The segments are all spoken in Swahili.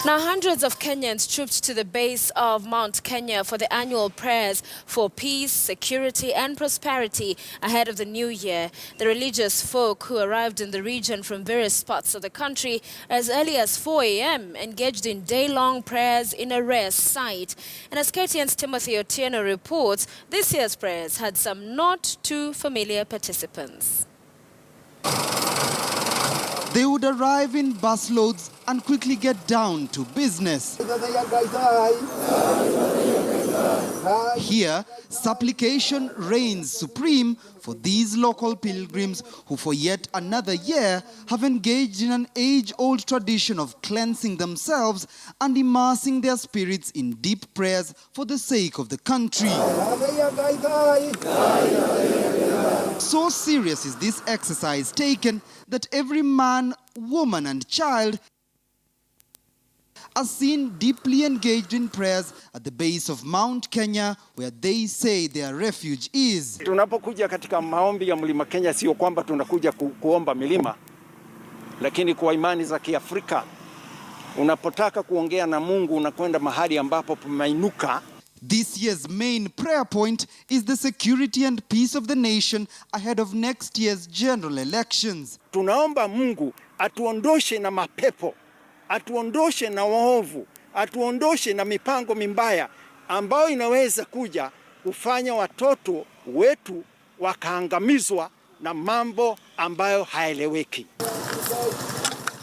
Now, hundreds of Kenyans trooped to the base of Mount Kenya for the annual prayers for peace, security and prosperity ahead of the new year. The religious folk who arrived in the region from various spots of the country as early as 4 a.m. engaged in day-long prayers in a rare sight. And as KTN's Timothy Otieno reports, this year's prayers had some not too familiar participants. They would arrive in busloads and quickly get down to business. Here, supplication reigns supreme for these local pilgrims who for yet another year have engaged in an age-old tradition of cleansing themselves and immersing their spirits in deep prayers for the sake of the country. So serious is this exercise taken that every man, woman and child are seen deeply engaged in prayers at the base of Mount Kenya, where they say their refuge is. Tunapokuja katika maombi ya mlima Kenya, sio kwamba tunakuja kuomba milima, lakini kwa imani za Kiafrika unapotaka kuongea na Mungu unakwenda mahali ambapo pameinuka. This year's main prayer point is the security and peace of the nation ahead of next year's general elections. Tunaomba Mungu atuondoshe na mapepo, atuondoshe na waovu, atuondoshe na mipango mibaya ambayo inaweza kuja kufanya watoto wetu wakaangamizwa na mambo ambayo haeleweki.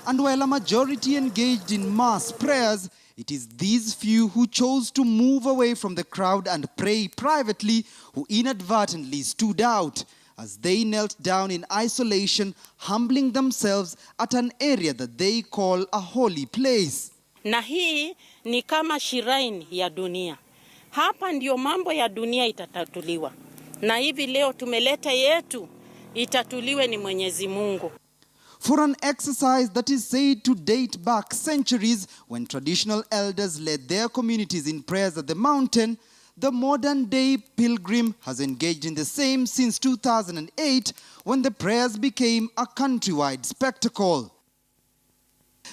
And while a majority engaged in mass prayers, it is these few who chose to move away from the crowd and pray privately who inadvertently stood out as they knelt down in isolation, humbling themselves at an area that they call a holy place. Na hii ni kama shrine ya dunia. Hapa ndio mambo ya dunia itatatuliwa. Na hivi leo tumeleta yetu, itatuliwe ni Mwenyezi Mungu. For an exercise that is said to date back centuries when traditional elders led their communities in prayers at the mountain, the modern-day pilgrim has engaged in the same since 2008 when the prayers became a countrywide spectacle.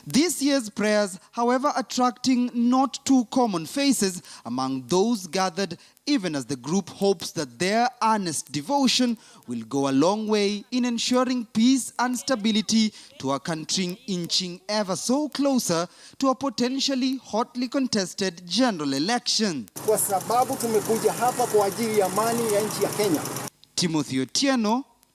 This year's prayers, however, attracting not too common faces among those gathered, even as the group hopes that their earnest devotion will go a long way in ensuring peace and stability to a country inching ever so closer to a potentially hotly contested general election. Kwa sababu tumekuja hapa kwa ajili ya amani ya nchi ya Kenya. Timothy Otieno,